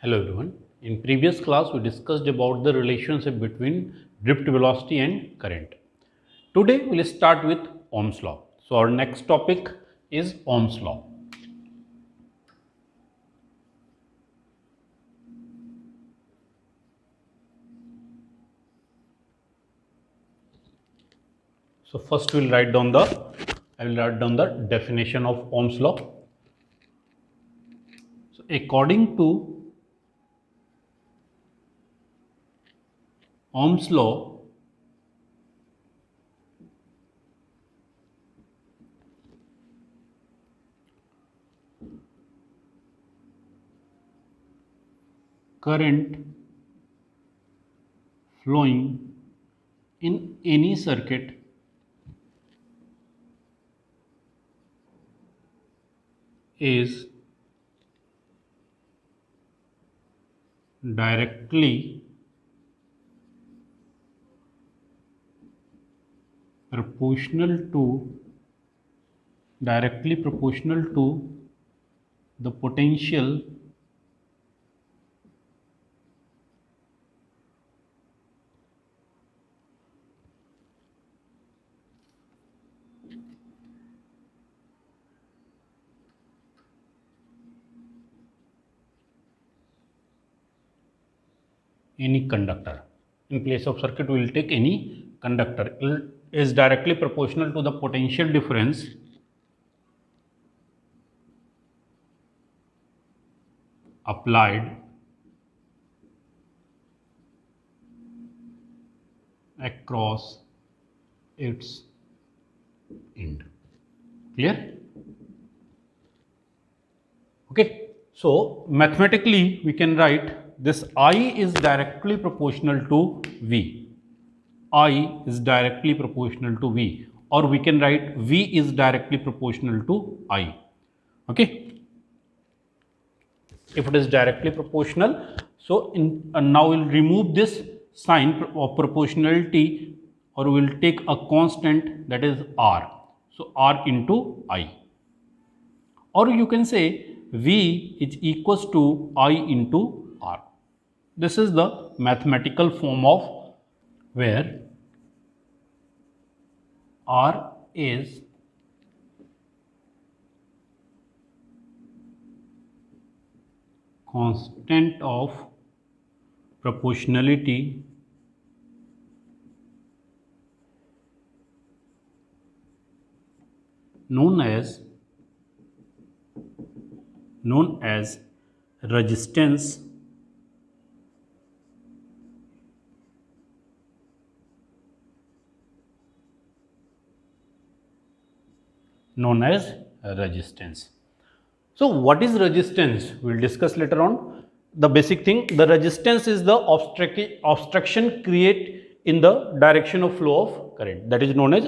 Hello everyone. In previous class we discussed about the relationship between drift velocity and current. Today we will start with Ohm's law. So our next topic is Ohm's law. So first I will write down the definition of Ohm's law. So according to Ohm's law, current flowing in any circuit is directly proportional to the potential any conductor. In place of circuit we will take any conductor. It is directly proportional to the potential difference applied across its end. Clear? Okay. So mathematically we can write this I is directly proportional to V. I is directly proportional to V, or we can write V is directly proportional to I. Okay. If it is directly proportional, so now we'll remove this sign of proportionality, or we'll take a constant, that is R. So R into I, or you can say V is equals to I into R. This is the mathematical form of where R is constant of proportionality known as resistance known as resistance. So what is resistance? We will discuss later on. The basic thing, the resistance is the obstruction create in the direction of flow of current, that is known as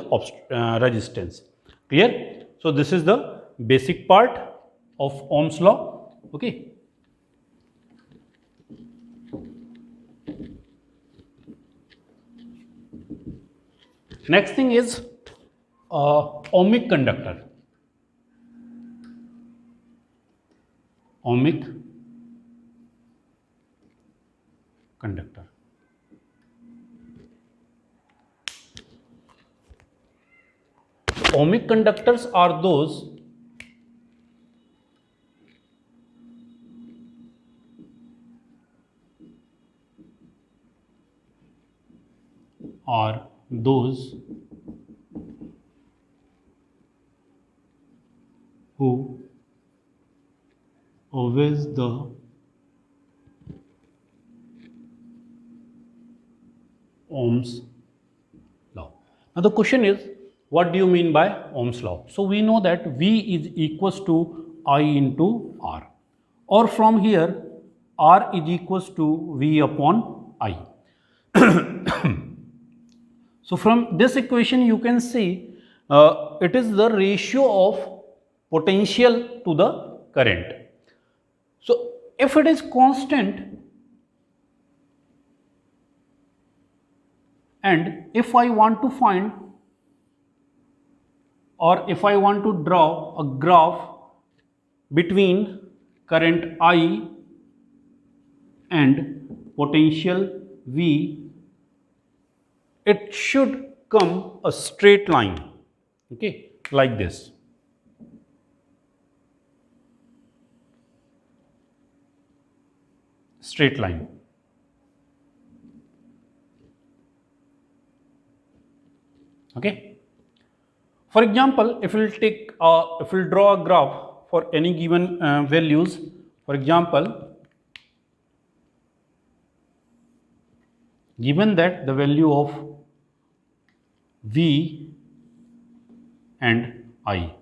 resistance. Clear? So this is the basic part of Ohm's law. Okay. Next thing is ohmic conductor. Ohmic conductor. So ohmic conductors are those who obeys the Ohm's law. Now the question is, what do you mean by Ohm's law? So we know that V is equals to I into R, or from here R is equals to V upon I. So from this equation you can see it is the ratio of potential to the current. So if it is constant, and if I want to find, or if I want to draw a graph between current I and potential V, it should come a straight line, okay, like this. Straight line. Okay. For example, if we'll draw a graph for any given values, for example, given that the value of V and I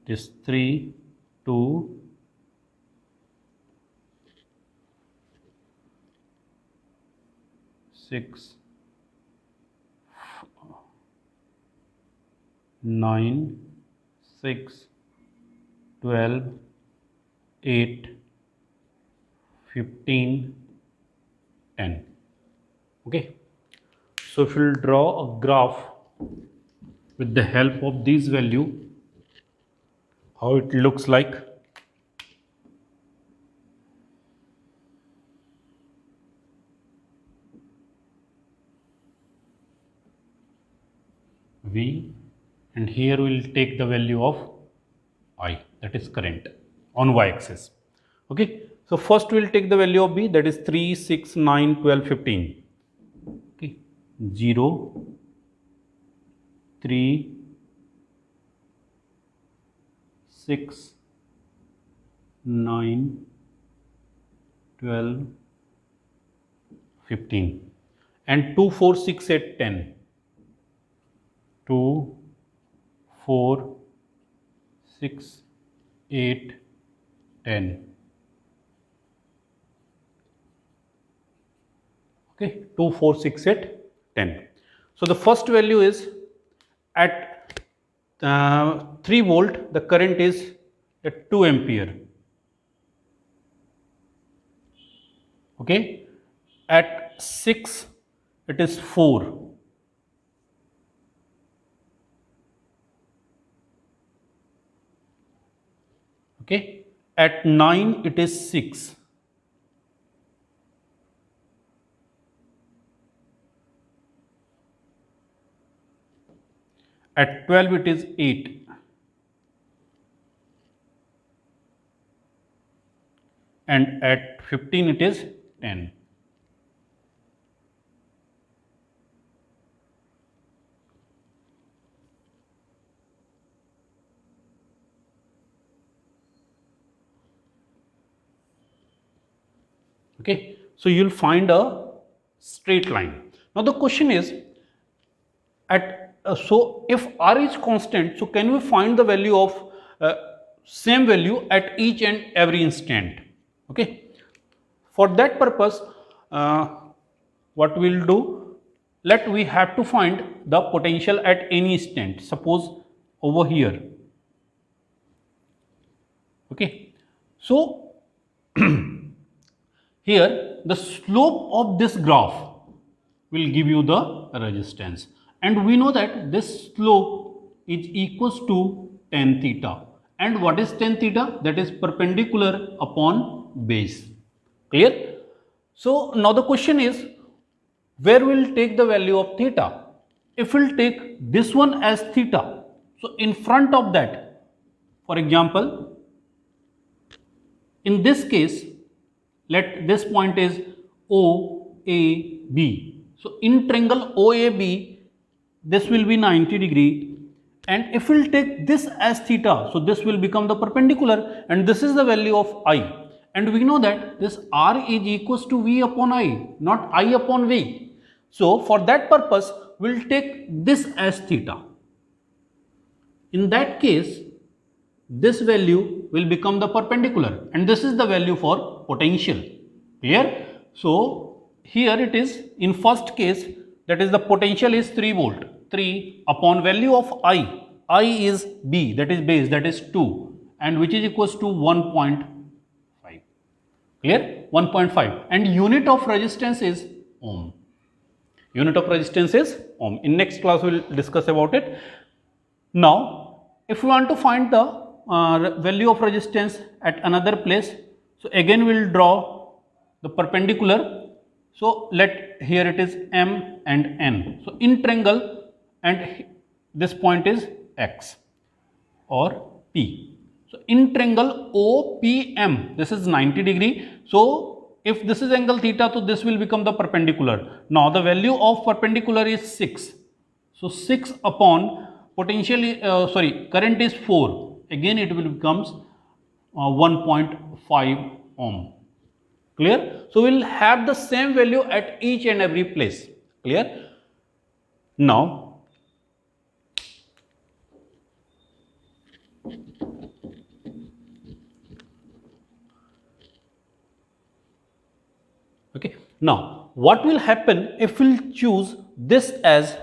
it is 3, 2, 6, 9, 6, 12, 8, 15, 10. Okay. So if we'll draw a graph with the help of these value, how it looks like. V, and here we will take the value of I, that is current, on y-axis. Okay. So first we will take the value of B, that is 3, 6, 9, 12, 15. Okay. 0, 3, 6, 9, 12, 15, and 2, 4, 6, 8, 10. 2, 4, 6, 8, 10. Okay, 2, 4, 6, 8, 10. So the first value is at 3 volt, the current is at 2 ampere. Okay, at 6 it is 4. Okay, at 9 it is 6. At 12 it is 8. And at 15 it is 10. Okay, so you'll find a straight line. Now the question is, so if R is constant, so can we find the value of same value at each and every instant? Okay, for that purpose, what we'll do, we have to find the potential at any instant. Suppose over here. Okay, so here the slope of this graph will give you the resistance, and we know that this slope is equals to tan theta. And what is tan theta? That is perpendicular upon base. Clear? So now the question is, where will take the value of theta? If we'll take this one as theta, so in front of that, for example, in this case, let this point is OAB. So in triangle OAB, this will be 90 degree, and if we'll take this as theta, so this will become the perpendicular, and this is the value of I. And we know that this R is equals to V upon I, not I upon V. So for that purpose, we'll take this as theta. In that case, this value will become the perpendicular, and this is the value for potential. Clear? So here it is, in first case, that is the potential is 3 volt. 3 upon value of I is B, that is base, that is 2, and which is equals to 1.5. Clear? 1.5, and unit of resistance is ohm. Unit of resistance is ohm. In next class we will discuss about it. Now if we want to find the value of resistance at another place. So again we will draw the perpendicular. So let here it is M and N. So in triangle, and this point is X or P. So in triangle OPM, this is 90 degree. So if this is angle theta, so this will become the perpendicular. Now the value of perpendicular is 6. So 6 upon potentially, current is 4. Again it will becomes 1.5 ohm. Clear? So we will have the same value at each and every place. Clear? Now, okay. Now, what will happen if we'll choose this as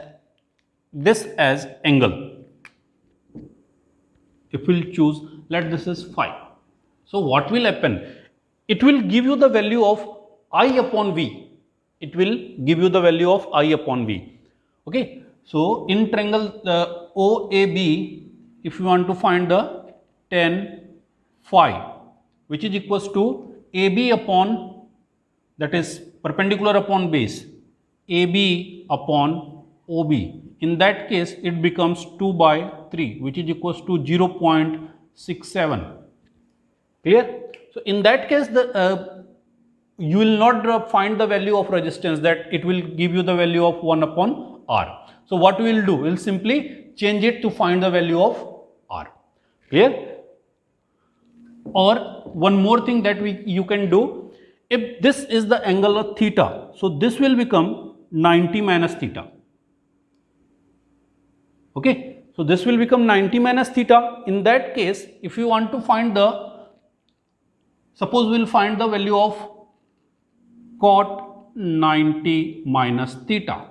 angle? If we'll choose, let this is phi. So what will happen? It will give you the value of I upon V. It will give you the value of I upon V. Okay. So in triangle OAB, if you want to find the tan phi, which is equals to AB upon, that is perpendicular upon base, AB upon OB. In that case, it becomes 2 by 3, which is equals to 0.67. Clear? So in that case, you will not find the value of resistance, that it will give you the value of 1 upon R. So what we will do? We will simply change it to find the value of R. Clear? Or one more thing that you can do, if this is the angle of theta, so this will become 90 minus theta. Okay, so this will become 90 minus theta. In that case, if you want to find suppose we will find the value of cot 90 minus theta.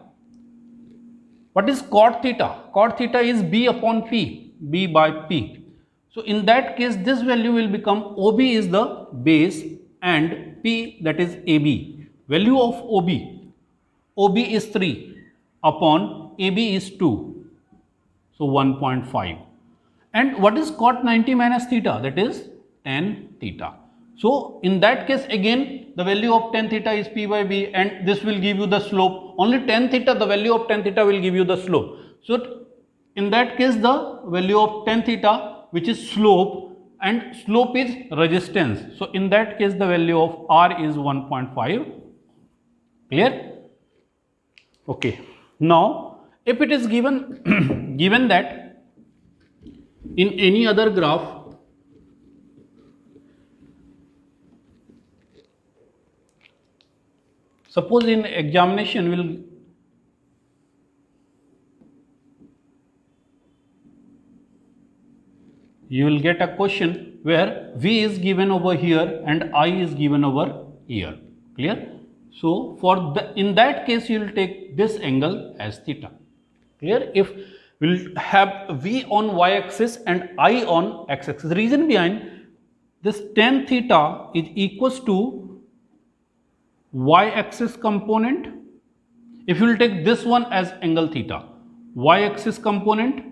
What is cot theta? Cot theta is B upon P, B by P. So in that case, this value will become, OB is the base and P, that is AB. Value of OB is 3 upon AB is 2. So 1.5. And what is cot 90 minus theta? That is tan theta. So in that case, again the value of tan theta is P by B, and this will give you the slope. Only tan theta, the value of tan theta will give you the slope. So in that case, the value of tan theta, which is slope, and slope is resistance. So in that case, the value of R is 1.5. Clear? Okay. Now, if it is given given that in any other graph, suppose in examination you will get a question where V is given over here and I is given over here. Clear? So in that case, you will take this angle as theta. Clear? If we'll have V on y-axis and I on x-axis. The reason behind this tan theta is equals to y-axis component. If you will take this one as angle theta, y-axis component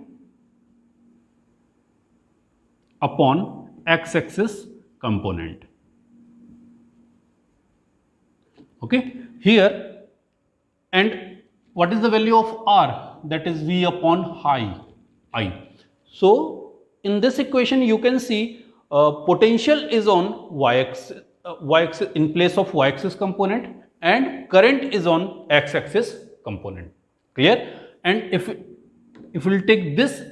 upon x-axis component. Okay, here, and what is the value of R? That is V upon I. So in this equation, you can see potential is on y-axis, in place of y-axis component, and current is on x-axis component. Clear? And if we'll take this,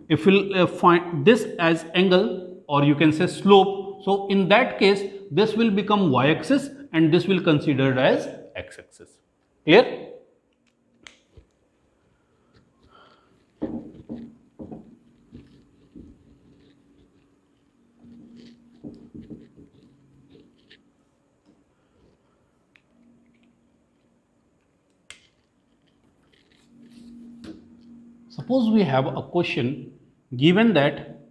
if we'll find this as angle, or you can say slope, so in that case, this will become y-axis and this will considered as x-axis. Clear? Suppose we have a question given that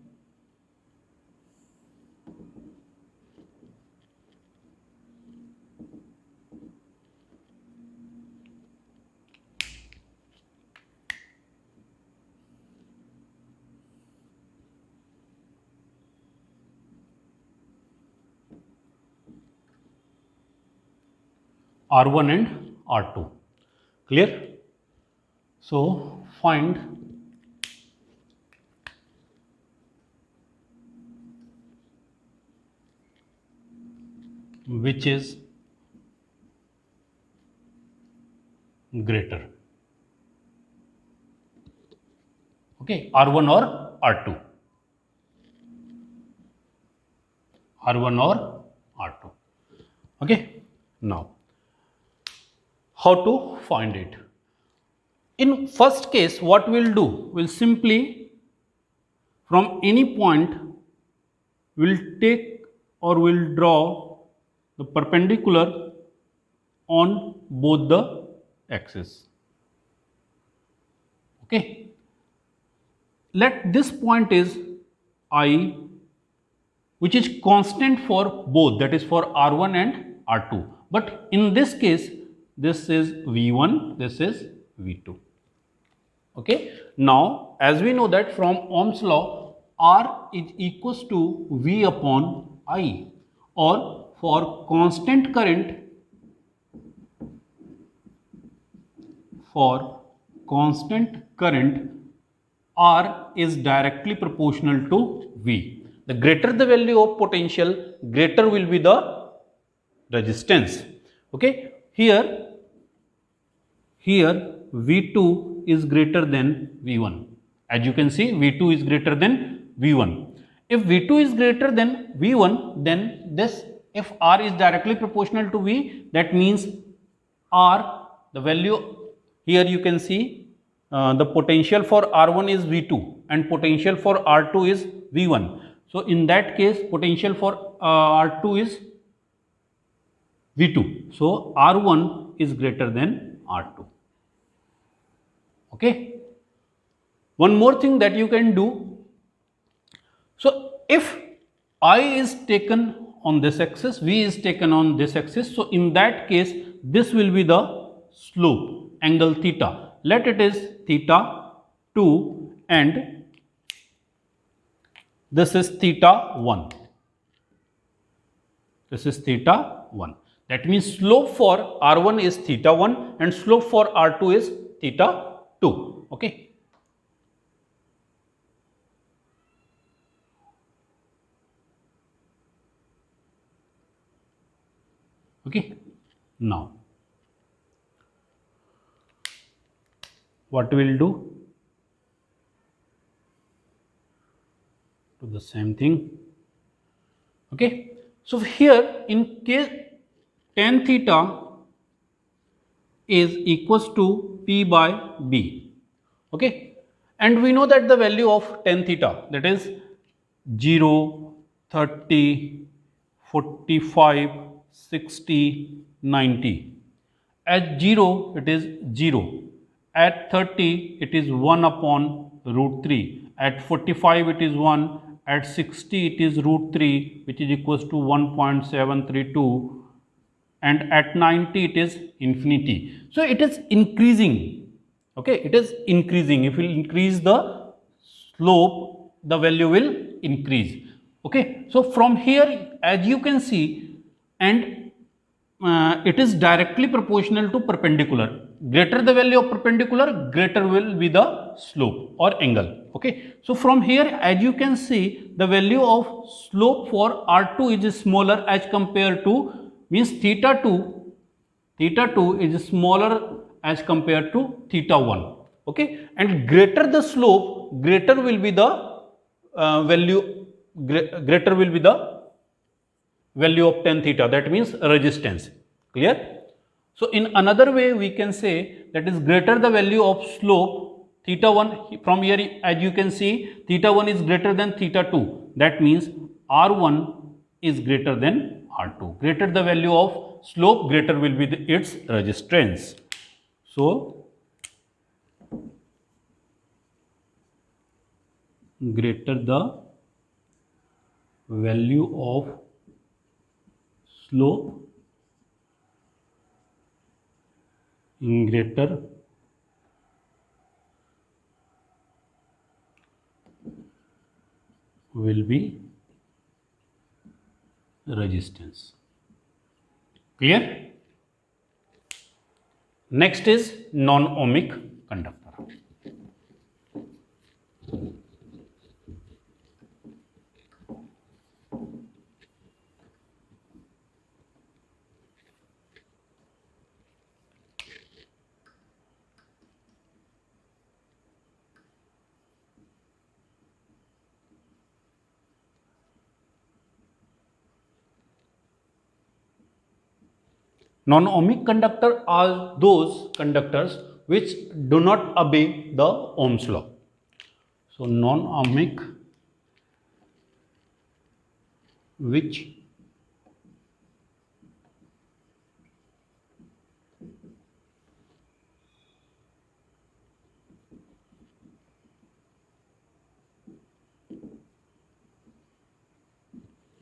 R1 and R2. Clear? So find which is greater. Okay, R1 or R2. R1 or R2. Okay, now how to find it? In first case, what we'll do, we'll simply from any point we'll take or we'll draw the perpendicular on both the axes. Okay, let this point is I, which is constant for both, that is for R1 and R2. But in this case, this is V1, this is V2. Okay. Now, as we know that from Ohm's law, R is equals to V upon I, or for constant current, R is directly proportional to V. The greater the value of potential, greater will be the resistance. Okay. Here V2 is greater than V1. As you can see, V2 is greater than V1. If V2 is greater than V1, then this, if R is directly proportional to V, that means R, the value, here you can see the potential for R1 is V2 and potential for R2 is V1. So in that case, potential for R2 is V2. So R1 is greater than R2. Okay. One more thing that you can do. So if I is taken on this axis, V is taken on this axis. So in that case, this will be the slope, angle theta. Let it is theta 2 and this is theta 1. This is theta 1. That means slope for R1 is theta 1 and slope for R2 is theta 2. Okay. Okay. Now, what we'll do? Do the same thing. Okay. So here in case tan theta is equals to P by B. Okay. And we know that the value of tan theta, that is 0, 30, 45, 60, 90. At 0, it is 0. At 30, it is 1 upon root 3. At 45, it is 1. At 60, it is root 3, which is equals to 1.732. And at 90, it is infinity. So it is increasing. Okay, it is increasing. If you increase the slope, the value will increase. Okay, so from here, as you can see, and it is directly proportional to perpendicular. Greater the value of perpendicular, greater will be the slope or angle. Okay, so from here, as you can see, the value of slope for R2 is smaller as compared to, means theta 2 is smaller as compared to theta 1. Okay, and greater the slope, greater will be the greater will be the value of tan theta, that means resistance. Clear? So in another way we can say that is greater the value of slope theta 1, from here as you can see theta 1 is greater than theta 2, that means R1 is greater than R2. Greater the value of slope, greater will be its resistance. So greater the value of slope, greater will be resistance. Clear? Next is non-ohmic conductor. Non-ohmic conductor are those conductors which do not obey the Ohm's law. So non-ohmic which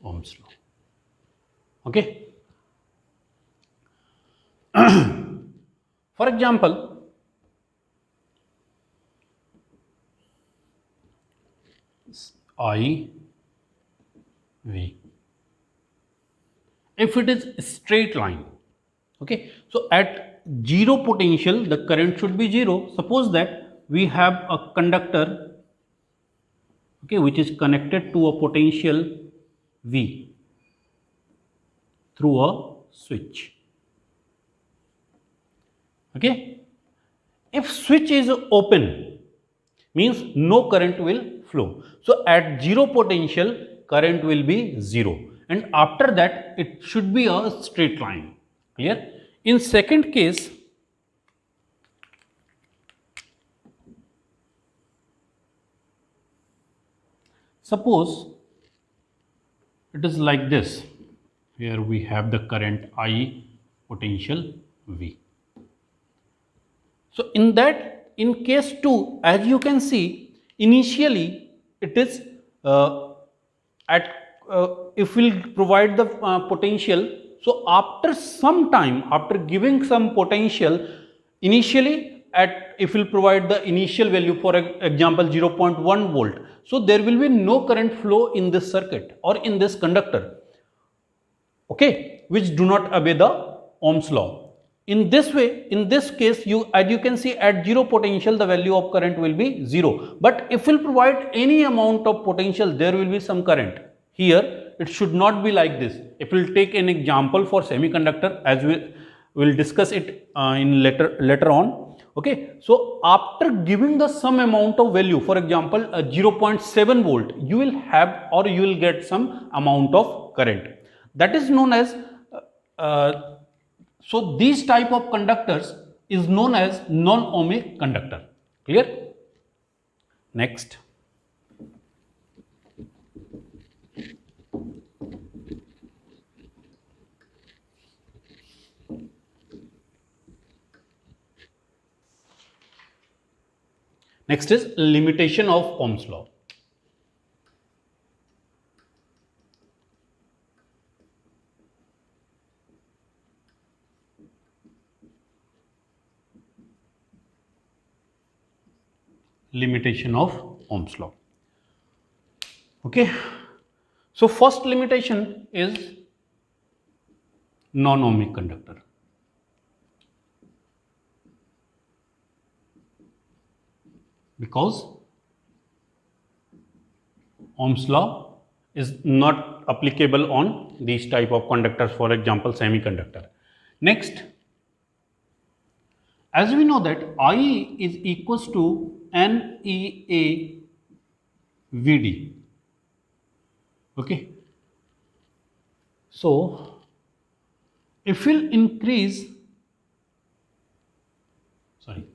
Ohm's law. Okay. For example, I V. If it is a straight line, okay, so at zero potential the current should be zero. Suppose that we have a conductor, okay, which is connected to a potential V through a switch. Okay, if switch is open, means no current will flow. So at zero potential, current will be zero, and after that it should be a straight line. Clear? In second case, suppose it is like this. Here we have the current I, potential V. So in case 2, as you can see, initially it is at if we'll provide the potential. So after some time, after giving some potential, initially at if we'll provide the initial value, for example 0.1 volt, so there will be no current flow in this circuit or in this conductor, okay, which do not obey the Ohm's law. In this way, in this case, as you can see, at zero potential the value of current will be zero, but if we'll provide any amount of potential, there will be some current. Here it should not be like this. If we'll take an example for semiconductor, as we will discuss it in later on, okay. So after giving the some amount of value, for example 0.7 volt, you will have or you will get some amount of current, that is known as so these type of conductors is known as non-ohmic conductor. Clear? Next, next is limitation of Ohm's law. Limitation of Ohm's law. Okay, so first limitation is non-ohmic conductor. Because Ohm's law is not applicable on these type of conductors, for example semiconductor. Next, as we know that I is equals to NEA VD. Okay, so if we'll increase, sorry,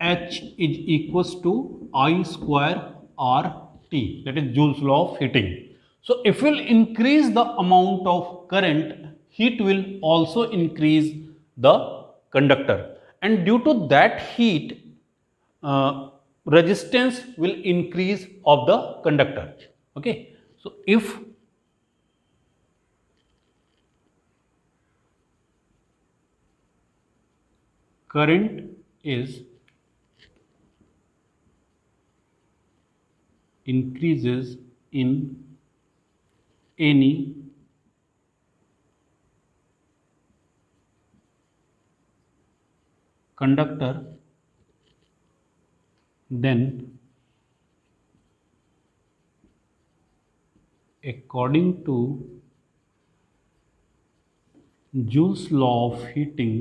H is equals to I square RT, that is Joule's law of heating. So if we'll increase the amount of current, heat will also increase the conductor, and due to that heat, resistance will increase of the conductor. Okay, so if current is increases in any conductor, then according to Joule's law of heating,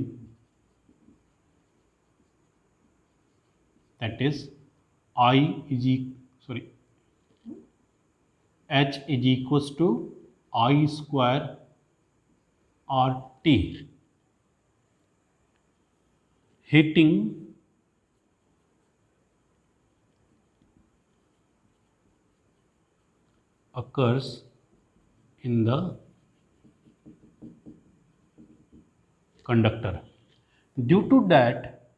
that is H is equals to I square RT. Heating occurs in the conductor. Due to that,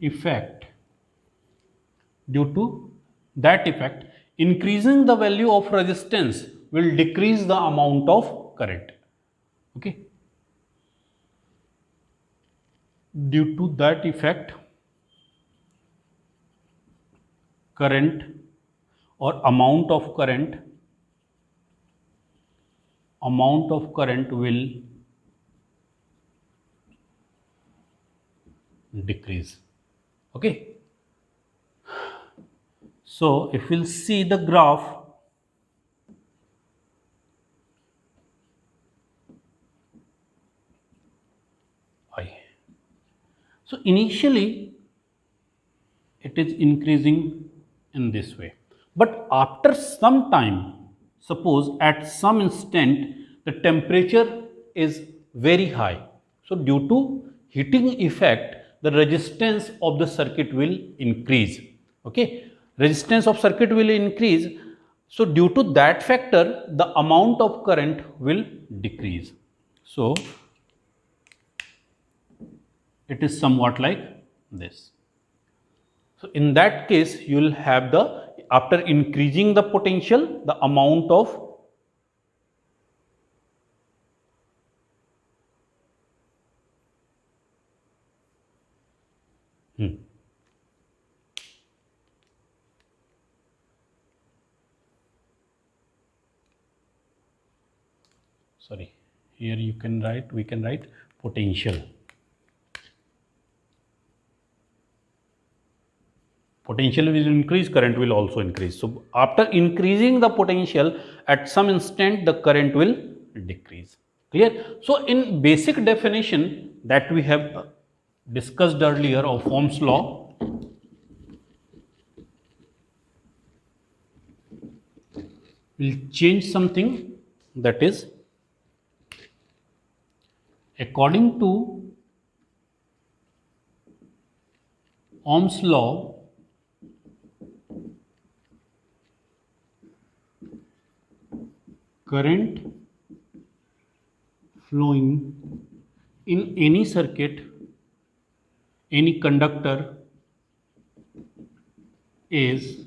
effect, increasing the value of resistance will decrease the amount of current. Okay. Due to that effect, current or amount of current will decrease. Okay. So if we'll see the graph, so initially it is increasing in this way, but after some time, suppose at some instant the temperature is very high, so due to heating effect the resistance of the circuit will increase. Okay, resistance of circuit will increase, so due to that factor the amount of current will decrease. So it is somewhat like this. So in that case you will have the, after increasing the potential, the amount of sorry, here you can write, we can write potential. Potential will increase, current will also increase. So after increasing the potential, at some instant the current will decrease. Clear? So in basic definition that we have discussed earlier of Ohm's law, we'll change something, that is, according to Ohm's law, current flowing in any circuit, any conductor, is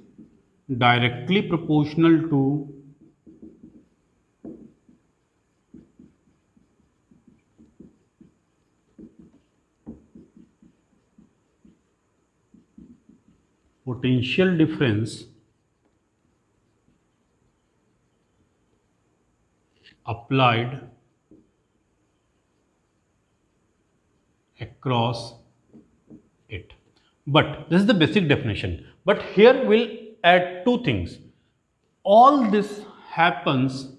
directly proportional to potential difference applied across it. But this is the basic definition. But here we'll add two things. All this happens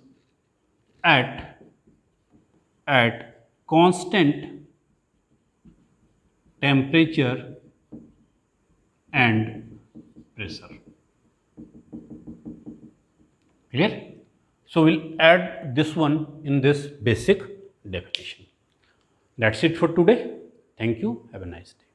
at constant temperature and pressure. Clear? So we'll add this one in this basic definition. That's it for today. Thank you. Have a nice day.